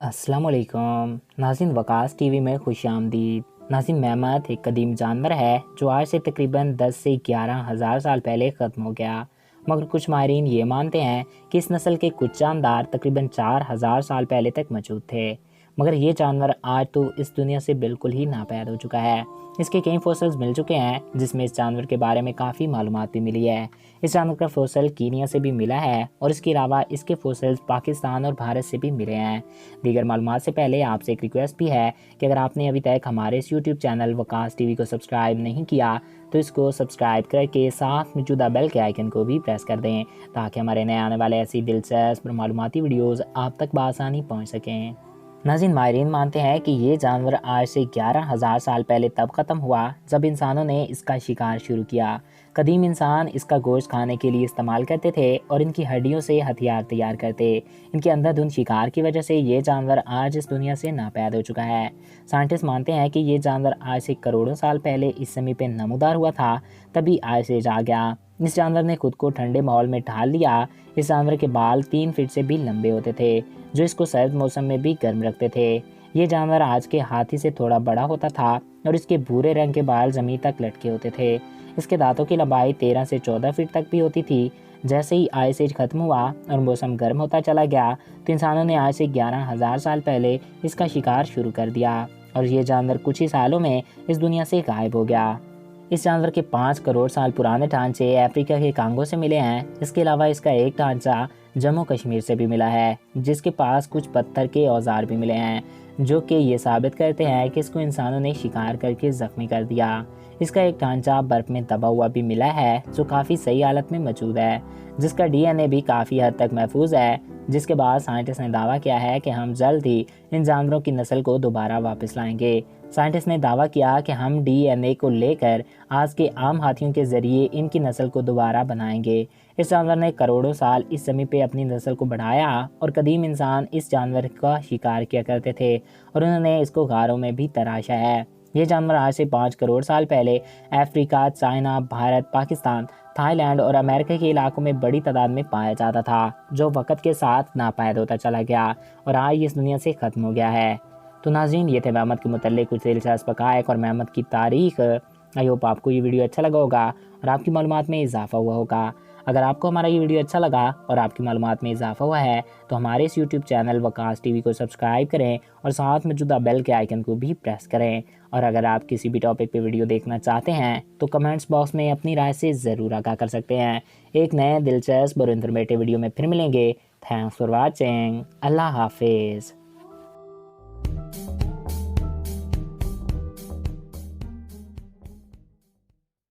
अस्सलामुअलैकुम नाज़रीन, वकास टीवी में खुश आमदीद। नाज़रीन, मैमथ एक कदीम जानवर है जो आज से तकरीबन 10 से 11 हज़ार साल पहले ख़त्म हो गया। मगर कुछ माहिरीन ये मानते हैं कि इस नस्ल के कुछ जानदार तकरीबन 4,000 साल पहले तक मौजूद थे। मगर ये जानवर आज तो इस दुनिया से बिल्कुल ही नापैद हो चुका है। इसके कई फोसिल्स मिल चुके हैं जिसमें इस जानवर के बारे में काफ़ी मालूमात भी मिली है। इस जानवर का फोसिल कीनिया से भी मिला है और इसके अलावा इसके फोसिल्स पाकिस्तान और भारत से भी मिले हैं। दीगर मालूमात से पहले आपसे एक रिक्वेस्ट भी है कि अगर आपने अभी तक हमारे इस यूट्यूब चैनल वकास टीवी को सब्सक्राइब नहीं किया तो इसको सब्सक्राइब करके साथ मौजूदा बेल के आइकन को भी प्रेस कर दें ताकि हमारे नए आने वाले ऐसी दिलचस्प और मालूमाती वीडियोज़ आप तक बआसानी पहुँच सकें। नाज़रीन, माहिरीन मानते हैं कि ये जानवर आज से 11,000 साल पहले तब ख़त्म हुआ जब इंसानों ने इसका शिकार शुरू किया। कदीम इंसान इसका गोश्त खाने के लिए इस्तेमाल करते थे और इनकी हड्डियों से हथियार तैयार करते। इनके अंधाधुंध शिकार की वजह से ये जानवर आज इस दुनिया से नापैद हो चुका है। साइंटिस्ट मानते हैं कि ये जानवर आज से करोड़ों साल पहले इस समय पे नमूदार हुआ था, तभी आज से जा गया। इस जानवर ने खुद को ठंडे माहौल में ढाल लिया। इस जानवर के बाल 3 फीट से भी लंबे होते थे जो इसको सर्द मौसम में भी गर्म रखते थे। ये जानवर आज के हाथी से थोड़ा बड़ा होता था और इसके भूरे रंग के बाल ज़मीन तक लटके होते थे। इसके दांतों की लंबाई 13 से 14 फीट तक भी होती थी। जैसे ही आइस एज खत्म हुआ और मौसम गर्म होता चला गया तो इंसानों ने आज से 11,000 साल पहले इसका शिकार शुरू कर दिया और ये जानवर कुछ ही सालों में इस दुनिया से गायब हो गया। इस जानवर के 5 करोड़ साल पुराने ढांचे अफ्रीका के कांगो से मिले हैं। इसके अलावा इसका एक ढांचा जम्मू कश्मीर से भी मिला है जिसके पास कुछ पत्थर के औजार भी मिले हैं जो कि ये साबित करते हैं कि इसको इंसानों ने शिकार करके ज़ख्मी कर दिया। इसका एक ढांचा बर्फ़ में दबा हुआ भी मिला है जो काफ़ी सही हालत में मौजूद है, जिसका डीएनए भी काफ़ी हद तक महफूज है। जिसके बाद साइंटिस्ट ने दावा किया है कि हम जल्द ही इन जानवरों की नस्ल को दोबारा वापस लाएंगे। साइंटिस्ट ने दावा किया कि हम डीएनए को लेकर आज के आम हाथियों के ज़रिए इनकी नस्ल को दोबारा बनाएंगे। इस जानवर ने करोड़ों साल इस ज़मीन पे अपनी नस्ल को बढ़ाया और कदीम इंसान इस जानवर का शिकार किया करते थे और उन्होंने इसको गारों में भी तराशा है। ये जानवर आज से 5 करोड़ साल पहले Africa, China, Bharat, Pakistan, Thailand और अमेरिका के इलाकों में बड़ी तादाद में पाया जाता था जो वक्त के साथ नापैद होता चला गया और आज इस दुनिया से ख़त्म हो गया है। तो नाज़रीन, ये थे मैमथ के मुतल्लिक़ कुछ दिलचस्प हक़ाइक़ और मैमथ की तारीख़। आई होप आपको ये वीडियो अच्छा लगा होगा और आपकी मालूमात में इजाफ़ा हुआ होगा। अगर आपको हमारा ये वीडियो अच्छा लगा और आपकी मालूमात में इजाफ़ा हुआ है तो हमारे इस यूट्यूब चैनल वकास टीवी को सब्सक्राइब करें और साथ मौजूदा बेल के आइकन को भी प्रेस करें। और अगर आप किसी भी टॉपिक पे वीडियो देखना चाहते हैं तो कमेंट्स बॉक्स में अपनी राय से ज़रूर आगाह कर सकते हैं। एक नए दिलचस्प और इंफॉर्मेटिव वीडियो में फिर मिलेंगे। Thanks for watching. अल्लाह हाफिज़।